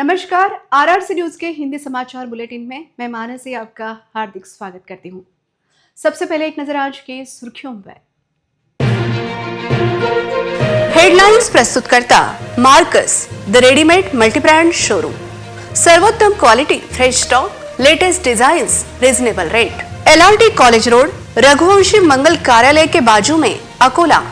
नमस्कार। RRC news के हिंदी समाचार बुलेटिन में मैं मानसी आपका हार्दिक स्वागत करती हूँ। सबसे पहले एक नजर आज के सुर्खियों पर। हेडलाइंस प्रस्तुत करता Marcus the readymade multibrand showroom. सर्वोत्तम quality, fresh stock, latest designs, reasonable rate. LRT college road, Raghuvanshi मंगल कार्यालय के बाजू में, अकोला।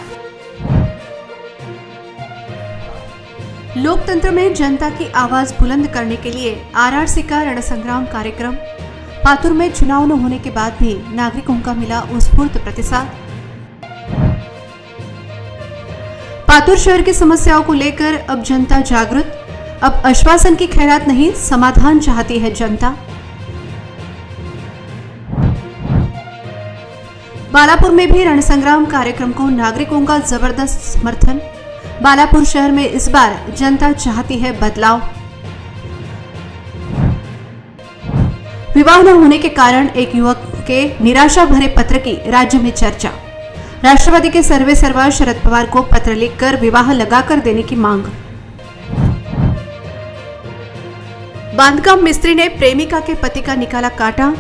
लोकतंत्र में जनता की आवाज बुलंद करने के लिए आरआरसी का रणसंग्राम कार्यक्रम। पातुर में चुनाव न होने के बाद भी नागरिकों का मिला उत्स्फूर्त प्रतिसाद। पातुर शहर की समस्याओं को लेकर अब जनता जागृत। अब आश्वासन की खैरात नहीं, समाधान चाहती है जनता। बालापुर में भी रणसंग्राम कार्यक्रम को नागरिकों का जबरदस्त समर्थन। बालापुर शहर में इस बार जनता चाहती है बदलाव। विवाह न होने के कारण एक युवक के निराशा भरे पत्र की राज्य में चर्चा। राष्ट्रवादी के सर्वेसर्वा शरद पवार को पत्र लिखकर विवाह लगाकर देने की मांग। बांधकाम मिस्त्री ने प्रेमिका के पति का निकाला कांटा।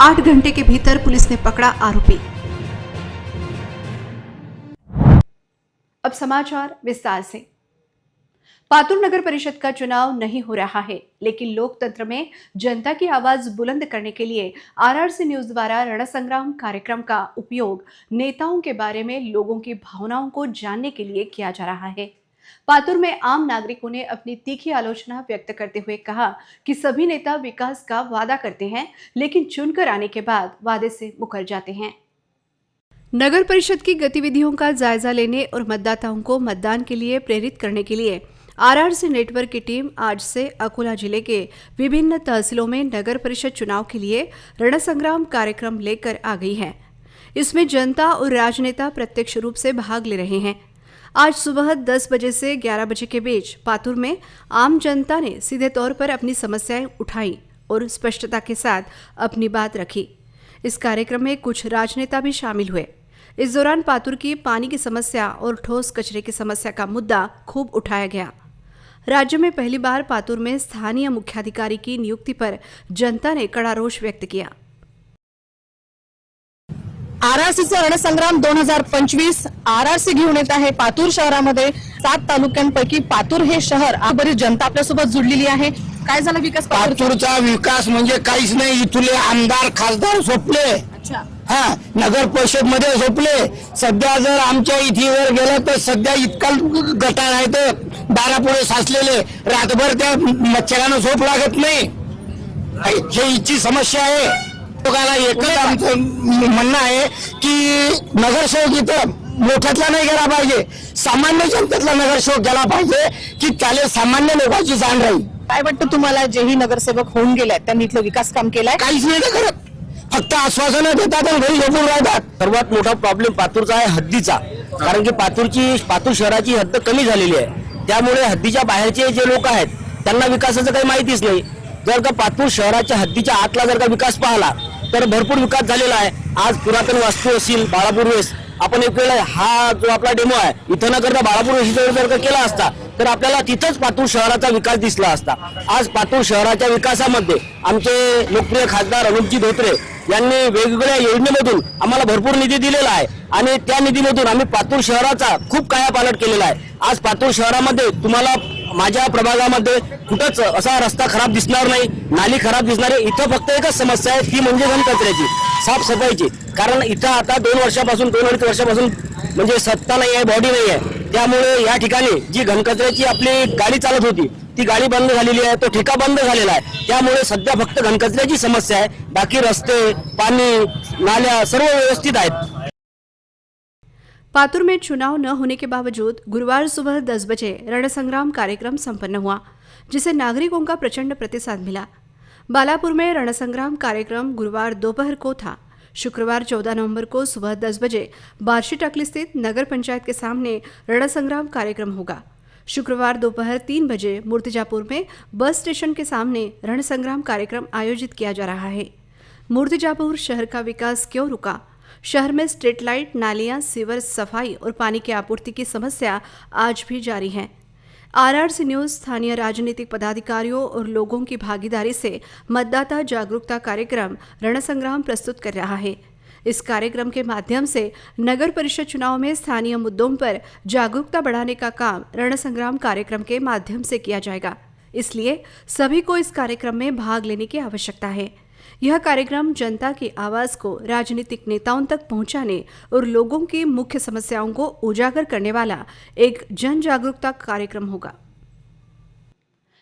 8 घंटे के भीतर पुलिस ने पकड़ा आरोपी। अब समाचार विस्तार से। पातुर नगर परिषद का चुनाव नहीं हो रहा है, लेकिन लोकतंत्र में जनता की आवाज बुलंद करने के लिए आरआरसी न्यूज द्वारा रणसंग्राम कार्यक्रम का उपयोग नेताओं के बारे में लोगों की भावनाओं को जानने के लिए किया जा रहा है। पातुर में आम नागरिकों ने अपनी तीखी आलोचना व्यक्त करते हुए कहा कि सभी नेता विकास का वादा करते हैं, लेकिन चुनकर आने के बाद वादे से मुकर जाते हैं। नगर परिषद की गतिविधियों का जायजा लेने और मतदाताओं को मतदान के लिए प्रेरित करने के लिए आरआरसी नेटवर्क की टीम आज से अकोला जिले के विभिन्न तहसीलों में नगर परिषद चुनाव के लिए रणसंग्राम कार्यक्रम लेकर आ गई है। इसमें जनता और राजनेता प्रत्यक्ष रूप से भाग ले रहे हैं। आज सुबह 10 बजे से 11 बजे के बीच पातुर में आम जनता ने सीधे तौर पर अपनी समस्याएं उठाई और स्पष्टता के साथ अपनी बात रखी। इस कार्यक्रम में कुछ राजनेता भी शामिल हुए। इस दौरान पातुर की पानी की समस्या और ठोस कचरे की समस्या का मुद्दा खूब उठाया गया। राज्य में पहली बार पातुर में स्थानीय मुख्याधिकारी की नियुक्ति पर जनता ने कड़ा रोष व्यक्त किया। आरआरसीचा रणसंग्राम 2025 आरआरसी घेऊन येत आहे पातूर शहरामध्ये। 7 तालुक्यांपैकी पातूर हे शहर बरीच जनता आपल्यासोबत जुडलेली आहे। काय झाला विकास पातूरचा विकास म्हणजे काहीच नाही। इथले आमदार खासदार झोपले। अच्छा, हा, नगर परिषद मध्ये झोपले। सध्या जर आमच्या इथेवर गेलं तर सध्या इतका गटार आहे तर दारापुढे साचलेले, रातभर त्या मच्छरांना झोप लागत नाही। हे इथची समस्या आहे। लोकांना एकच आमचं म्हणणं आहे की नगरसेवक इथं मोठ्यातला नाही गेला पाहिजे, सामान्य जनतेतला नगरसेवक गेला पाहिजे की त्याला सामान्य लोकांची जाण राहील। काय वाटतं तुम्हाला, जेही नगरसेवक होऊन गेले त्यांनी इथलं विकास काम केलाय? काहीच नाही ना करत, फक्त आश्वासनं देतात आणि घरी झोपून राहतात। सर्वात मोठा प्रॉब्लेम पातूरचा आहे हद्दीचा, कारण की पातूर शहराची हद्द कमी झालेली आहे। त्यामुळे हद्दीच्या बाहेरचे जे लोक आहेत त्यांना विकासाचं काही माहितीच नाही। जर का पातूर शहराच्या हद्दीच्या आतला जर का विकास पाहिला तर भरपूर विकास झालेला आहे। आज पुरातन वास्तू असतील, बाळापूर वेस, आपण एक वेळा हा जो आपला डेमो आहे इथं न करता बाळापूर वेशीचा जर का केला असता तर आपल्याला तिथंच पातूर शहराचा विकास दिसला असता। आज पातूर शहराच्या विकासामध्ये आमचे लोकप्रिय खासदार अनुपजी धोत्रे यांनी वेगवेगळ्या योजनेमधून आम्हाला भरपूर निधी दिलेला आहे आणि त्या निधीमधून आम्ही पातूर शहराचा खूप कायापालट केलेला आहे। आज पातूर शहरामध्ये तुम्हाला माझ्या प्रभागामध्ये कुठंच असा रस्ता खराब दिसणार नाही, नाली खराब दिसणार आहे। इथं फक्त एकच समस्या आहे, ती म्हणजे घनकचऱ्याची, साफसफाईची। कारण इथं आता 2-2.5 वर्षापासून म्हणजे सत्ता नाही आहे, बॉडी नाही आहे। त्यामुळे या ठिकाणी जी घनकचऱ्याची आपली गाडी चालत होती ती गाडी बंद झालेली आहे, तो ठेका बंद झालेला आहे। त्यामुळे सध्या फक्त घनकचऱ्याची समस्या आहे, बाकी रस्ते, पाणी, नाल्या सर्व व्यवस्थित आहेत। पातुर में चुनाव न होने के बावजूद गुरुवार सुबह 10 बजे रणसंग्राम कार्यक्रम संपन्न हुआ, जिसे नागरिकों का प्रचंड प्रतिसाद मिला। बालापुर में रणसंग्राम कार्यक्रम गुरुवार दोपहर को था। शुक्रवार 14 नवंबर को सुबह 10 बजे बार्शी टकली स्थित नगर पंचायत के सामने रणसंग्राम कार्यक्रम होगा। शुक्रवार दोपहर 3 बजे मूर्तिजापुर में बस स्टेशन के सामने रणसंग्राम कार्यक्रम आयोजित किया जा रहा है। मूर्तिजापुर शहर का विकास क्यों रुका? शहर में स्ट्रीट लाइट, नालियां, सीवर, सफाई और पानी की आपूर्ति की समस्या आज भी जारी है। आरआरसी न्यूज स्थानीय राजनीतिक पदाधिकारियों और लोगों की भागीदारी से मतदाता जागरूकता कार्यक्रम रणसंग्राम प्रस्तुत कर रहा है। इस कार्यक्रम के माध्यम से नगर परिषद चुनाव में स्थानीय मुद्दों पर जागरूकता बढ़ाने का काम रणसंग्राम कार्यक्रम के माध्यम से किया जाएगा। इसलिए सभी को इस कार्यक्रम में भाग लेने की आवश्यकता है। यह कार्यक्रम जनता की आवाज को राजनीतिक नेताओं तक पहुंचाने और लोगों की मुख्य समस्याओं को उजागर करने वाला एक जन जागरूकता कार्यक्रम होगा।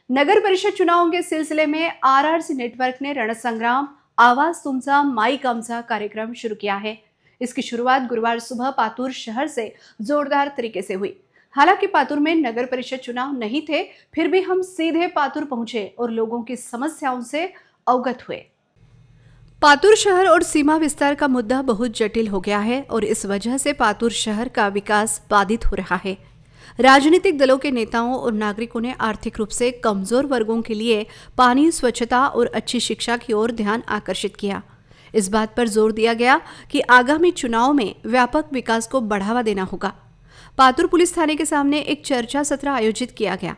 नगर परिषद चुनावों के सिलसिले में आरआरसी नेटवर्क ने रणसंग्राम आवाज तुमचा माईक आमचा कार्यक्रम शुरू किया है। इसकी शुरुआत गुरुवार सुबह पातूर शहर से जोरदार तरीके से हुई। हालांकि पातूर में नगर परिषद चुनाव नहीं थे, फिर भी हम सीधे पातूर पहुंचे और लोगों की समस्याओं से अवगत हुए। पातूर शहर और सीमा विस्तार का मुद्दा बहुत जटिल हो गया है और इस वजह से पातूर शहर का विकास बाधित हो रहा है। राजनीतिक दलों के नेताओं और नागरिकों ने आर्थिक रूप से कमजोर वर्गों के लिए पानी, स्वच्छता और अच्छी शिक्षा की ओर ध्यान आकर्षित किया। इस बात पर जोर दिया गया कि आगामी चुनाव में व्यापक विकास को बढ़ावा देना होगा। पातूर पुलिस थाने के सामने एक चर्चा सत्र आयोजित किया गया।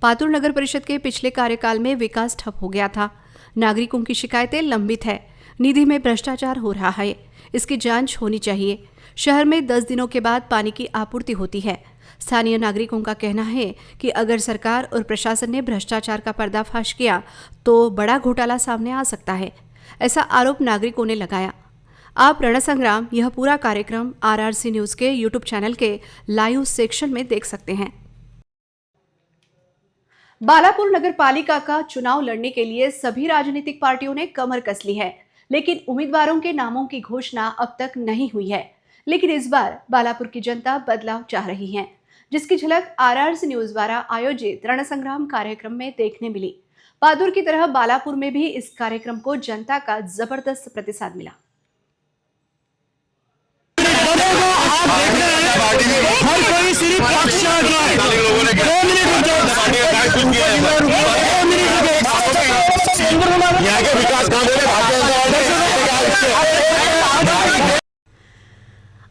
पातूर नगर परिषद के पिछले कार्यकाल में विकास ठप हो गया था। नागरिकों की शिकायतें लंबित है। निधि में भ्रष्टाचार हो रहा है, इसकी जांच होनी चाहिए। शहर में 10 दिनों के बाद पानी की आपूर्ति होती है। स्थानीय नागरिकों का कहना है कि अगर सरकार और प्रशासन ने भ्रष्टाचार का पर्दाफाश किया तो बड़ा घोटाला सामने आ सकता है, ऐसा आरोप नागरिकों ने लगाया। आप रणसंग्राम यह पूरा कार्यक्रम आरआरसी न्यूज के यूट्यूब चैनल के लाइव सेक्शन में देख सकते हैं। बालापुर नगर पालिका का चुनाव लड़ने के लिए सभी राजनीतिक पार्टियों ने कमर कस ली है, लेकिन उम्मीदवारों के नामों की घोषणा अब तक नहीं हुई है। लेकिन इस बार बालापुर की जनता बदलाव चाह रही है, जिसकी झलक आरआरसी न्यूज द्वारा आयोजित रणसंग्राम कार्यक्रम में देखने मिली। पातूर की तरह बालापुर में भी इस कार्यक्रम को जनता का जबरदस्त प्रतिसाद मिला।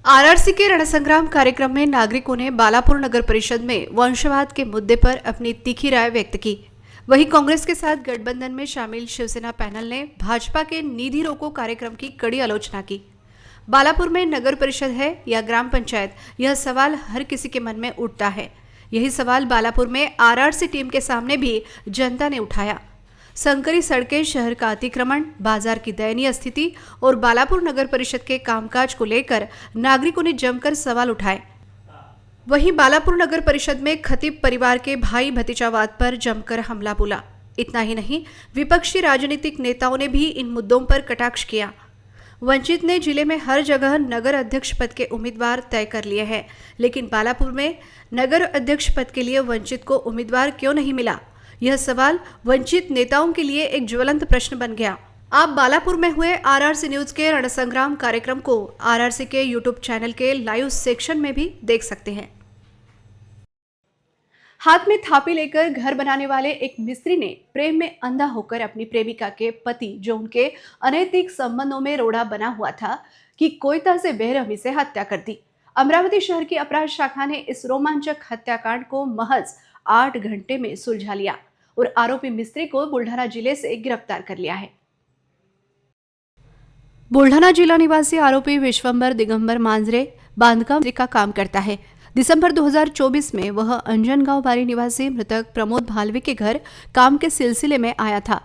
आरआरसी के रणसंग्राम कार्यक्रम में नागरिकों ने बालापुर नगर परिषद में वंशवाद के मुद्दे पर अपनी तीखी राय व्यक्त की। वहीं कांग्रेस के साथ गठबंधन में शामिल शिवसेना पैनल ने भाजपा के निधि रोको कार्यक्रम की कड़ी आलोचना की। बालापुर में नगर परिषद है या ग्राम पंचायत, यह सवाल हर किसी के मन में उठता है। यही सवाल बालापुर में आरआरसी टीम के सामने भी जनता ने उठाया। संकरी सड़कें, शहर का अतिक्रमण, बाजार की दयनीय स्थिति और बालापुर नगर परिषद के कामकाज को लेकर नागरिकों ने जमकर सवाल उठाए। वहीं बालापुर नगर परिषद में खतीब परिवार के भाई भतीजावाद पर जमकर हमला बोला। इतना ही नहीं, विपक्षी राजनीतिक नेताओं ने भी इन मुद्दों पर कटाक्ष किया। वंचित ने जिले में हर जगह नगर अध्यक्ष पद के उम्मीदवार तय कर लिए हैं, लेकिन बालापुर में नगर अध्यक्ष पद के लिए वंचित को उम्मीदवार क्यों नहीं मिला? यह सवाल वंचित नेताओं के लिए एक ज्वलंत प्रश्न बन गया। आप बालापुर में हुए आरआरसी न्यूज के रणसंग्राम कार्यक्रम को आरआरसी के यूट्यूब चैनल के लाइव सेक्शन में भी देख सकते हैं। हाथ में थापी लेकर घर बनाने वाले एक मिस्त्री ने प्रेम में अंधा होकर अपनी प्रेमिका के पति, जो उनके अनैतिक संबंधों में रोड़ा बना हुआ था, की कोयता से बेरहमी से हत्या कर दी। अमरावती शहर की अपराध शाखा ने इस रोमांचक हत्याकांड को महज 8 घंटे में सुलझा लिया और आरोपी मिस्त्री को बुल्ढाना जिले से गिरफ्तार कर लिया है। बुल्ढाना जिला निवासी आरोपी विश्वंभर दिगंबर मांजरे बांधकाम का काम करता है। दिसंबर 2024 में वह अंजनगांव बारी निवासी मृतक प्रमोद भालवी के घर काम के सिलसिले में आया था।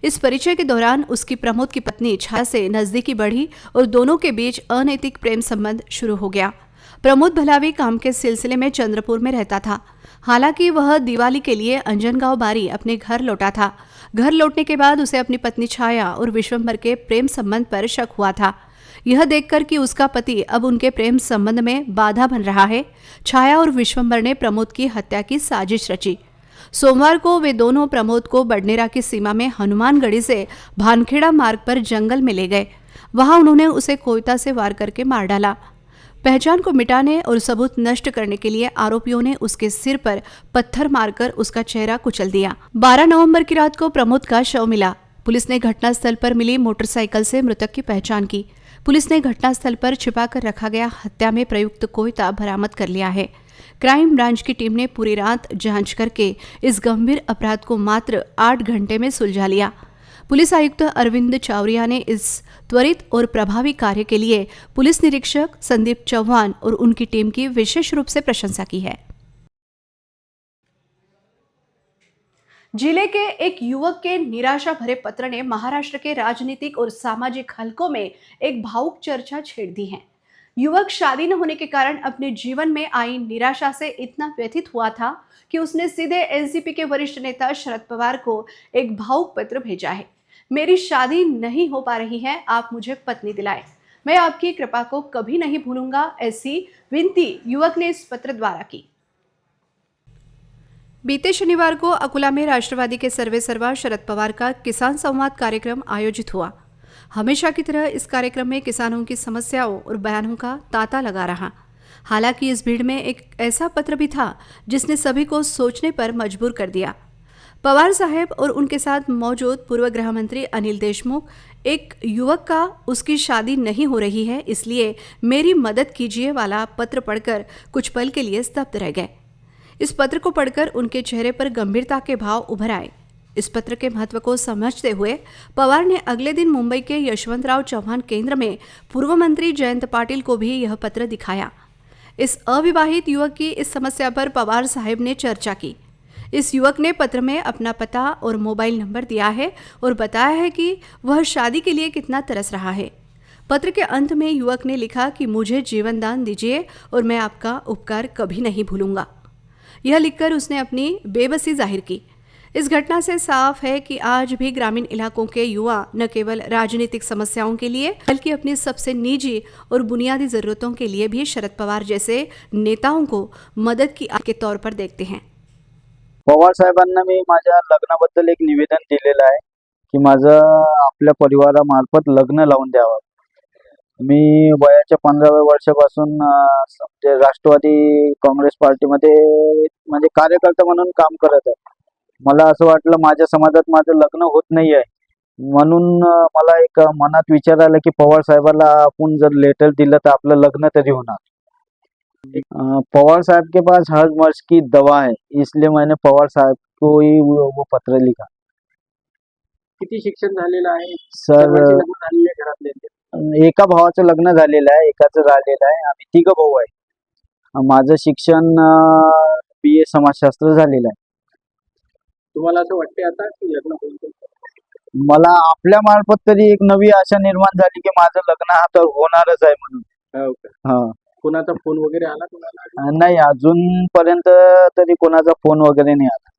इस परिचय के दौरान उसकी प्रमोद की पत्नी छाया से नजदीकी बढ़ी और दोनों के बीच अनैतिक प्रेम संबंध शुरू हो गया। प्रमोद भलावी काम के सिलसिले में चंद्रपुर में रहता था। हालांकि वह दिवाली के लिए अंजनगांव बारी अपने घर लौटा था। घर लौटने के बाद उसे अपनी पत्नी छाया और विश्वंभर के प्रेम संबंध पर शक हुआ था। यह देखकर कि उसका पति अब उनके प्रेम संबंध में बाधा बन रहा है, छाया और विश्वंभर ने प्रमोद की हत्या की साजिश रची। सोमवार को वे दोनों प्रमोद को बडनेरा की सीमा में हनुमानगढ़ी से भानखेड़ा मार्ग पर जंगल में ले गए। वहां उन्होंने उसे कोयता से वार करके मार डाला। पहचान को मिटाने और सबूत नष्ट करने के लिए आरोपियों ने उसके सिर पर पत्थर मारकर उसका चेहरा कुचल दिया। 12 नवंबर की रात को प्रमोद का शव मिला। पुलिस ने घटनास्थल पर मिली मोटरसाइकिल से मृतक की पहचान की। पुलिस ने घटनास्थल पर छिपाकर रखा गया हत्या में प्रयुक्त कोयता बरामद कर लिया है। क्राइम ब्रांच की टीम ने पूरी रात जांच करके इस गंभीर अपराध को मात्र 8 घंटे में सुलझा लिया। पुलिस आयुक्त अरविंद चावरिया ने इस त्वरित और प्रभावी कार्य के लिए पुलिस निरीक्षक संदीप चौहान और उनकी टीम की विशेष रूप से प्रशंसा की है। जिले के एक युवक के निराशा भरे पत्र ने महाराष्ट्र के राजनीतिक और सामाजिक हलकों में एक भावुक चर्चा छेड़ दी है। युवक शादी न होने के कारण अपने जीवन में आई निराशा से इतना व्यथित हुआ था कि उसने सीधे एनसीपी के वरिष्ठ नेता शरद पवार को एक भावुक पत्र भेजा है। मेरी शादी नहीं हो पा रही है, आप मुझे पत्नी दिलाएं, मैं आपकी कृपा को कभी नहीं भूलूंगा, ऐसी विनती युवक ने इस पत्र द्वारा की। बीते शनिवार को अकोला में राष्ट्रवादी के सर्वेसर्वा शरद पवार का किसान संवाद कार्यक्रम आयोजित हुआ। हमेशा की तरह इस कार्यक्रम में किसानों की समस्याओं और बयानों का तांता लगा रहा। हालांकि इस भीड़ में एक ऐसा पत्र भी था जिसने सभी को सोचने पर मजबूर कर दिया। पवार साहब और उनके साथ मौजूद पूर्व गृह मंत्री अनिल देशमुख एक युवक का उसकी शादी नहीं हो रही है इसलिए मेरी मदद कीजिए वाला पत्र पढ़कर कुछ पल के लिए स्तब्ध रह गए। इस पत्र को पढ़कर उनके चेहरे पर गंभीरता के भाव उभर आए। इस पत्र के महत्व को समझते हुए पवार ने अगले दिन मुंबई के यशवंतराव चौहान केंद्र में पूर्व मंत्री जयंत पाटिल को भी यह पत्र दिखाया। इस अविवाहित युवक की इस समस्या पर पवार साहब ने चर्चा की। इस युवक ने पत्र में अपना पता और मोबाइल नंबर दिया है और बताया है कि वह शादी के लिए कितना तरस रहा है। पत्र के अंत में युवक ने लिखा कि मुझे जीवन दान दीजिए और मैं आपका उपकार कभी नहीं भूलूंगा। यह लिखकर उसने अपनी बेबसी जाहिर की। इस घटना से साफ है कि आज भी ग्रामीण इलाकों के युवा न केवल राजनीतिक समस्याओं के लिए बल्कि अपनी सबसे निजी और बुनियादी जरूरतों के लिए भी शरद पवार जैसे नेताओं को मदद की के तौर पर देखते हैं। पवार साहेबांना मी माझ्या लग्नाबद्दल एक निवेदन दिलेलं आहे की माझं आपल्या परिवारामार्फत लग्न लावून द्यावं। मी वयाच्या 15व्या वर्षापासून म्हणजे राष्ट्रवादी काँग्रेस पार्टीमध्ये म्हणजे कार्यकर्ता म्हणून काम करत आहे। मला असं वाटलं माझ्या समाजात माझं लग्न होत नाही आहे, म्हणून मला एक मनात विचार आला की पवार साहेबांना आपण जर लेटर दिलं तर आपलं लग्न तरी होणार। पवार साहब के पास हर मर्ज की दवा है, इसलिए मैंने पवार साहब को ही वो पत्र लिखा। किती शिक्षण झालेलं आहे सर सर्वांचे लग्न झालेले आहे घरातले? एका भावाचं लग्न झालेलं आहे, एकाचं राहिलेलं आहे। आम्ही 3 भाऊ आहे। माझं शिक्षण BA समाजशास्त्र झालेलं आहे। तुम्हाला असं वाटते आता की लग्न होईल? मला आपल्या मार्फत तरी एक नवी आशा निर्माण झाली की माझं लग्न आता होणारच आहे म्हणून। हो का? हा कोणाचा फोन वगैरे आला तुम्हाला? नाही, अजूनपर्यंत तरी कोणाचा फोन वगैरे नाही आला।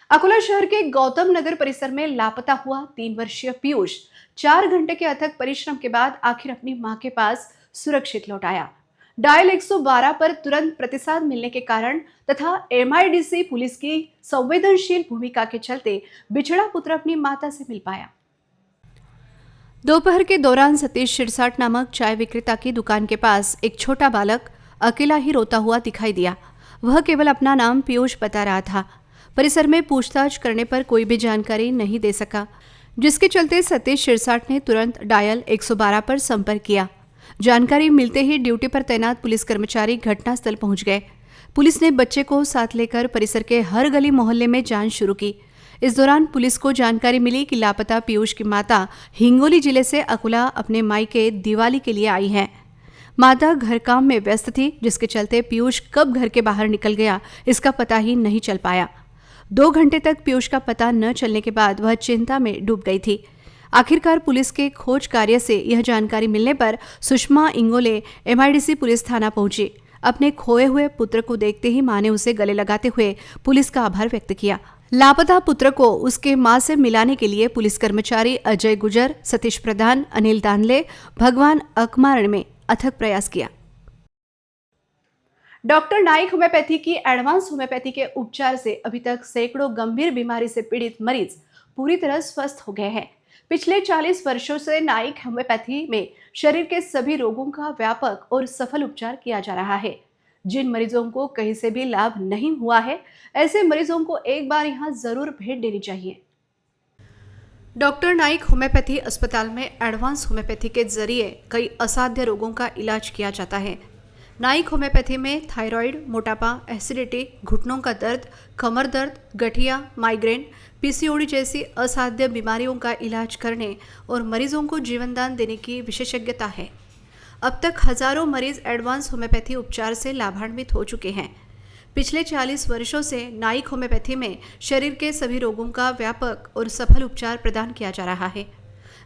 अकोला शहर के गौतम नगर परिसर में लापता हुआ 3 वर्षीय पीयूष 4 घंटे के अथक परिश्रम के बाद आखिर अपनी मां के पास सुरक्षित लौट आया। डायल 112 पर तुरंत प्रतिसाद मिलने के कारण तथा MIDC पुलिस की संवेदनशील भूमिका के चलते बिछड़ा पुत्र अपनी माता से मिल पाया। दोपहर के दौरान सतीश शिरसाट नामक चाय विक्रेता की दुकान के पास एक छोटा बालक अकेला ही रोता हुआ दिखाई दिया। वह केवल अपना नाम पीयूष बता रहा था। परिसर में पूछताछ करने पर कोई भी जानकारी नहीं दे सका, जिसके चलते सतीश शिरसाट ने तुरंत डायल 112 पर संपर्क किया। जानकारी मिलते ही ड्यूटी पर तैनात पुलिस कर्मचारी घटनास्थल पहुंच गए। पुलिस ने बच्चे को साथ लेकर परिसर के हर गली मोहल्ले में जांच शुरू की। इस दौरान पुलिस को जानकारी मिली कि लापता पीयूष की माता हिंगोली जिले से अकोला अपने मायके दिवाली के लिए आई हैं। माता घर काम में व्यस्त थी, जिसके चलते पीयूष कब घर के बाहर निकल गया इसका पता ही नहीं चल पाया। 2 घंटे तक पीयूष का पता न चलने के बाद वह चिंता में डूब गई थी। आखिरकार पुलिस के खोज कार्य से यह जानकारी मिलने पर सुषमा इंगोले MIDC पुलिस थाना पहुंची। अपने खोए हुए पुत्र को देखते ही मां ने उसे गले लगाते हुए पुलिस का आभार व्यक्त किया। लापता पुत्र को उसके मां से मिलाने के लिए पुलिस कर्मचारी अजय गुजर, सतीश प्रधान, अनिल दानले, भगवान अकमारण में अथक प्रयास किया। डॉक्टर नाइक होम्योपैथी की एडवांस होम्योपैथी के उपचार से अभी तक सैकड़ों गंभीर बीमारी से पीड़ित मरीज पूरी तरह स्वस्थ हो गए हैं। पिछले 40 वर्षों से नाइक होम्योपैथी में शरीर के सभी रोगों का व्यापक और सफल उपचार किया जा रहा है। जिन मरीजों को कहीं से भी लाभ नहीं हुआ है, ऐसे मरीजों को एक बार यहाँ जरूर भेंट देनी चाहिए। डॉक्टर नाइक होम्योपैथी अस्पताल में एडवांस होम्योपैथी के जरिए कई असाध्य रोगों का इलाज किया जाता है। नाइक होम्योपैथी में थायराइड, मोटापा, एसिडिटी, घुटनों का दर्द, कमर दर्द, गठिया, माइग्रेन, पीसीओडी जैसी असाध्य बीमारियों का इलाज करने और मरीजों को जीवनदान देने की विशेषज्ञता है। अब तक हजारों मरीज एडवांस होम्योपैथी उपचार से लाभान्वित हो चुके हैं। पिछले 40 वर्षों से नाइक होम्योपैथी में शरीर के सभी रोगों का व्यापक और सफल उपचार प्रदान किया जा रहा है।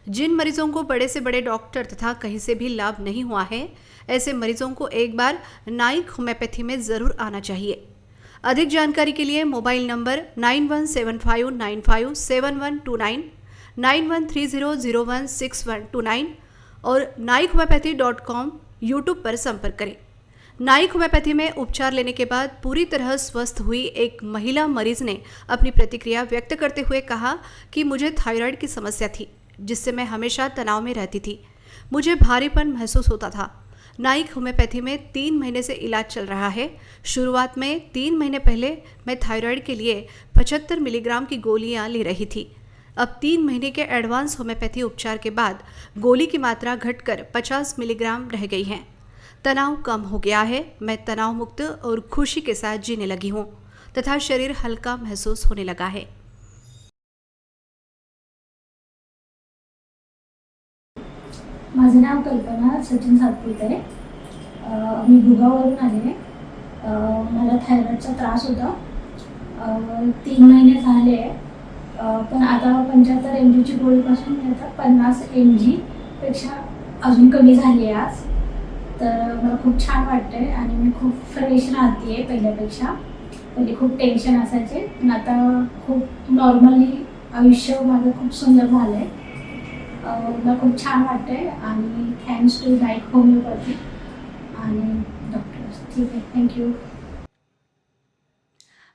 जिन मरीजों को बड़े से बड़े डॉक्टर तथा कहीं से भी लाभ नहीं हुआ है, ऐसे मरीजों को एक बार नाइक होम्योपैथी में ज़रूर आना चाहिए। अधिक जानकारी के लिए मोबाइल नंबर 9175957129, 9130016129 और naikhomeopathy.com यूट्यूब पर संपर्क करें। नाइक होम्योपैथी में उपचार लेने के बाद पूरी तरह स्वस्थ हुई एक महिला मरीज ने अपनी प्रतिक्रिया व्यक्त करते हुए कहा कि मुझे थायराइड की समस्या थी, जिससे मैं हमेशा तनाव में रहती थी। मुझे भारीपन महसूस होता था। नाइक होम्योपैथी में 3 महीने से इलाज चल रहा है। शुरुआत में 3 महीने पहले मैं थायराइड के लिए 75 मिलीग्राम की गोलियां ले रही थी। अब 3 महीने के एडवांस होम्योपैथी उपचार के बाद गोली की मात्रा घटकर 50 मिलीग्राम रह गई है। तनाव कम हो गया है। मैं तनाव मुक्त और खुशी के साथ जीने लगी हूँ तथा शरीर हल्का महसूस होने लगा है। माझं नाव कल्पना सचिन सातपुते आहे। मी भुगावरून आले। मला थायरॉइडचा त्रास होता। 3 महिने झाले, पण आता 75 mg ची गोळीपासून मी आता 50 mg पेक्षा अजून कमी झाली आहे आज। तर मला खूप छान वाटतंय आणि मी खूप फ्रेश राहते पहिल्यापेक्षा। पहिले खूप टेन्शन असायचे, पण आता खूप नॉर्मली आयुष्य माझं खूप सुंदर झालं आहे। मला खूप छान वाटतंय आणि थँक्स टू नाइक होम्योपॅथी आणि डॉक्टर्स। ठीक है, थैंक यू।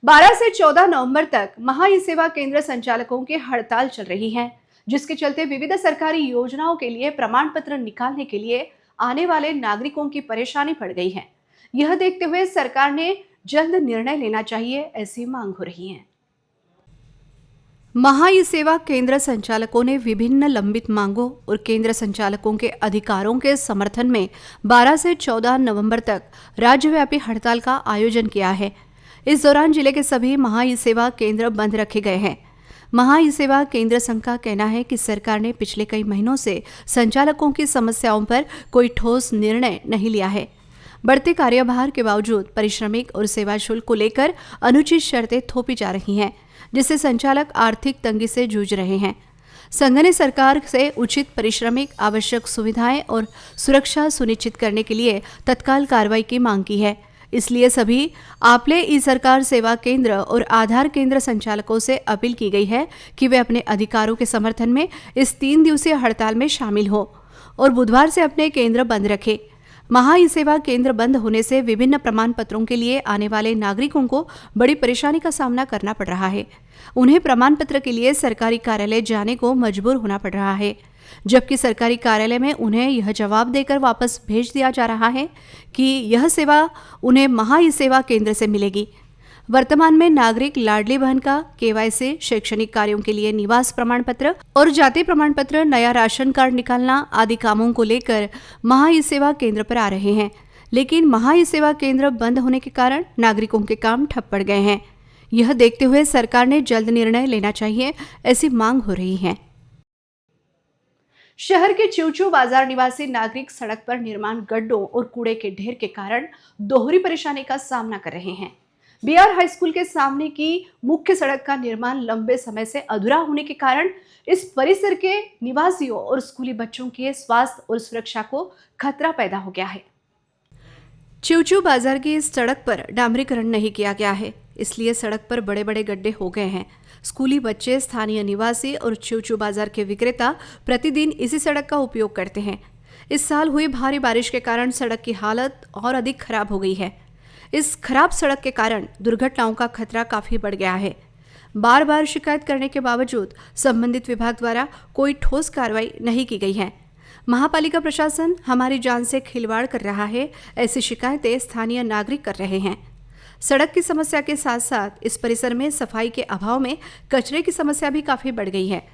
12 से 14 नवंबर तक महा सेवा केंद्र संचालकों की हड़ताल चल रही है, जिसके चलते विविध सरकारी योजनाओं के लिए प्रमाण पत्र निकालने के लिए आने वाले नागरिकों की परेशानी बढ़ गई है। यह देखते हुए सरकार ने जल्द निर्णय लेना चाहिए, ऐसी मांग हो रही है। महा सेवा केंद्र संचालकों ने विभिन्न लंबित मांगों और केंद्र संचालकों के अधिकारों के समर्थन में 12 से 14 नवंबर तक राज्यव्यापी हड़ताल का आयोजन किया है। इस दौरान जिले के सभी महा सेवा केंद्र बंद रखे गए हैं। महा सेवा केंद्र संघ का कहना है कि सरकार ने पिछले कई महीनों से संचालकों की समस्याओं पर कोई ठोस निर्णय नहीं लिया है। बढ़ते कार्यभार के बावजूद पारिश्रमिक और सेवा शुल्क को लेकर अनुचित शर्तें थोपी जा रही हैं, जिससे संचालक आर्थिक तंगी से जूझ रहे हैं। संघ ने सरकार से उचित पारिश्रमिक, आवश्यक सुविधाएं और सुरक्षा सुनिश्चित करने के लिए तत्काल कार्रवाई की मांग की है। इसलिए सभी आपले ई सरकार सेवा केंद्र और आधार केंद्र संचालकों से अपील की गई है कि वे अपने अधिकारों के समर्थन में इस 3 दिवसीय हड़ताल में शामिल हो और बुधवार से अपने केंद्र बंद रखें। महा सेवा केंद्र बंद होने से विभिन्न प्रमाण पत्रों के लिए आने वाले नागरिकों को बड़ी परेशानी का सामना करना पड़ रहा है। उन्हें प्रमाण पत्र के लिए सरकारी कार्यालय जाने को मजबूर होना पड़ रहा है, जबकि सरकारी कार्यालय में उन्हें यह जवाब देकर वापस भेज दिया जा रहा है कि यह सेवा उन्हें महा सेवा केंद्र से मिलेगी। वर्तमान में नागरिक लाडली बहन का केवाईसी, शैक्षणिक कार्यों के लिए निवास प्रमाण पत्र और जाति प्रमाण पत्र, नया राशन कार्ड निकालना आदि कामों को लेकर महा सेवा केंद्र पर आ रहे हैं, लेकिन महा सेवा केंद्र बंद होने के कारण नागरिकों के काम ठप पड़ गए हैं। यह देखते हुए सरकार ने जल्द निर्णय लेना चाहिए, ऐसी मांग हो रही है। शहर के चिवचू बाजार निवासी नागरिक सड़क पर निर्माण गड्ढों और कूड़े के ढेर के कारण दोहरी परेशानी का सामना कर रहे हैं। बीआर हाई स्कूल के सामने की मुख्य सड़क का निर्माण लंबे समय से अधूरा होने के कारण इस परिसर के निवासियों और स्कूली बच्चों के स्वास्थ्य और सुरक्षा को खतरा पैदा हो गया है। चिवचू बाजार की इस सड़क पर डामरीकरण नहीं किया गया है, इसलिए सड़क पर बड़े बड़े गड्ढे हो गए हैं। स्कूली बच्चे, स्थानीय निवासी और चिवचू बाजार के विक्रेता प्रतिदिन इसी सड़क का उपयोग करते हैं। इस साल हुई भारी बारिश के कारण सड़क की हालत और अधिक खराब हो गई है। इस खराब सड़क के कारण दुर्घटनाओं का खतरा काफी बढ़ गया है। बार बार शिकायत करने के बावजूद संबंधित विभाग द्वारा कोई ठोस कार्रवाई नहीं की गई है। महापालिका प्रशासन हमारी जान से खिलवाड़ कर रहा है, ऐसी शिकायतें स्थानीय नागरिक कर रहे हैं। सड़क की समस्या के साथ साथ इस परिसर में सफाई के अभाव में कचरे की समस्या भी काफी बढ़ गई है।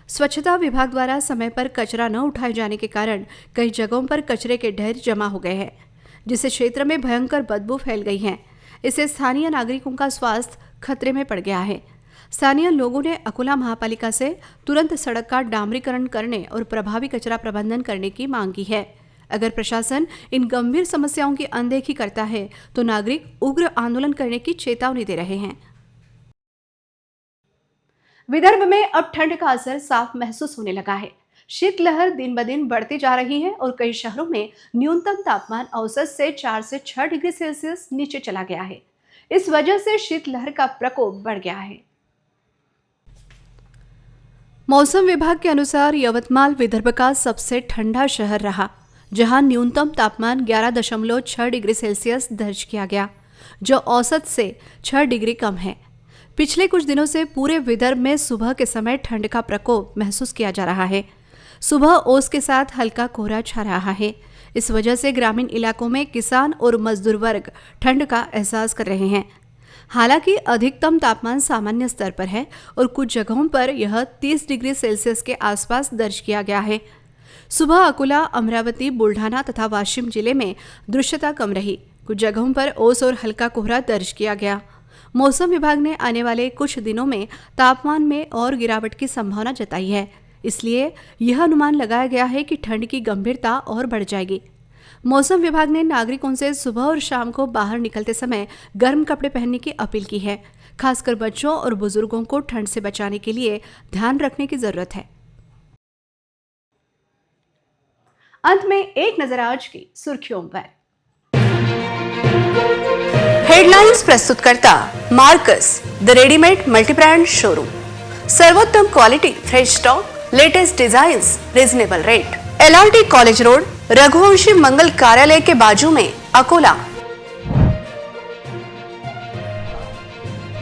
स्वच्छता विभाग द्वारा समय पर कचरा न उठाए जाने के कारण कई जगहों पर कचरे के ढेर जमा हो गए हैं, जिससे क्षेत्र में भयंकर बदबू फैल गई है। इससे स्थानीय नागरिकों का स्वास्थ्य खतरे में पड़ गया है। स्थानीय लोगों ने अकोला महापालिका से तुरंत सड़क का डामरीकरण करने और प्रभावी कचरा प्रबंधन करने की मांग की है। अगर प्रशासन इन गंभीर समस्याओं की अनदेखी करता है तो नागरिक उग्र आंदोलन करने की चेतावनी दे रहे हैं। विदर्भ में अब ठंड का असर साफ महसूस होने लगा है। शीतलहर दिन ब दिन बढ़ती जा रही है और कई शहरों में न्यूनतम तापमान औसत से 4 से 6 डिग्री सेल्सियस नीचे चला गया है। इस वजह से शीतलहर का प्रकोप बढ़ गया है। मौसम विभाग के अनुसार यवतमाल विदर्भ का सबसे ठंडा शहर रहा, जहां न्यूनतम तापमान 11.6 डिग्री सेल्सियस दर्ज किया गया, जो औसत से 6 डिग्री कम है। पिछले कुछ दिनों से पूरे विदर्भ में सुबह के समय ठंड का प्रकोप महसूस किया जा रहा है। सुबह ओस के साथ हल्का कोहरा छा रहा है। इस वजह से ग्रामीण इलाकों में किसान और मजदूर वर्ग ठंड का एहसास कर रहे हैं। हालांकि अधिकतम तापमान सामान्य स्तर पर है और कुछ जगहों पर यह 30 डिग्री सेल्सियस के आसपास दर्ज किया गया है। सुबह अकोला, अमरावती, बुल्ढाना तथा वाशिम जिले में दृश्यता कम रही। कुछ जगहों पर ओस और हल्का कोहरा दर्ज किया गया। मौसम विभाग ने आने वाले कुछ दिनों में तापमान में और गिरावट की संभावना जताई है। इसलिए यह अनुमान लगाया गया है कि ठंड की गंभीरता और बढ़ जाएगी। मौसम विभाग ने नागरिकों से सुबह और शाम को बाहर निकलते समय गर्म कपड़े पहनने की अपील की है। खासकर बच्चों और बुजुर्गों को ठंड से बचाने के लिए ध्यान रखने की जरूरत है। अंत में एक नजर आज की सुर्खियों पर। हेडलाइंस प्रस्तुत करता Marcus, the readymade multibrand showroom. सर्वोत्तम quality, fresh stock, latest designs, reasonable rate. LRT college road, Raghuvanshi मंगल कार्यालय के बाजू में, अकोला।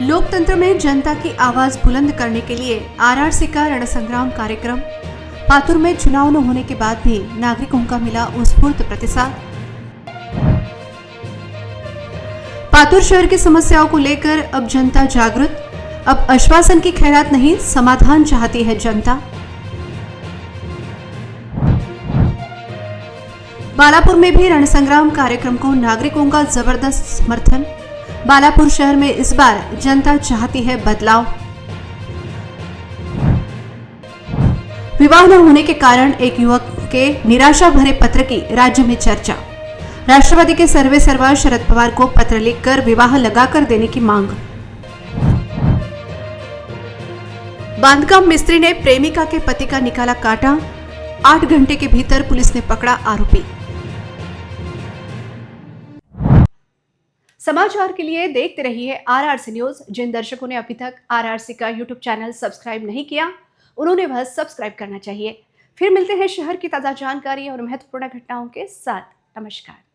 लोकतंत्र में जनता की आवाज बुलंद करने के लिए RRC का रणसंग्राम कार्यक्रम। पातुर में चुनाव न होने के बाद भी नागरिकों का मिला उत्स्फूर्त प्रतिसाद। पातुर शहर की समस्याओं को लेकर अब जनता जागृत। अब आश्वासन की खैरात नहीं, समाधान चाहती है जनता। बालापुर में भी रणसंग्राम कार्यक्रम को नागरिकों का जबरदस्त समर्थन। बालापुर शहर में इस बार जनता चाहती है बदलाव। विवाह न होने के कारण एक युवक के निराशा भरे पत्र की राज्य में चर्चा। राष्ट्रवादी के सर्वे सर्वा शरद पवार को पत्र लिखकर विवाह लगाकर देने की मांग। बांधकाम मिस्त्री ने प्रेमिका के पति का निकाला कांटा। 8 घंटे के भीतर पुलिस ने पकड़ा आरोपी। समाचार के लिए देखते रहिए RRC न्यूज। जिन दर्शकों ने अभी तक RRC का YouTube चैनल सब्सक्राइब नहीं किया, उन्होंने बस सब्सक्राइब करना चाहिए। फिर मिलते हैं शहर की ताजा जानकारी और महत्वपूर्ण घटनाओं के साथ। नमस्कार।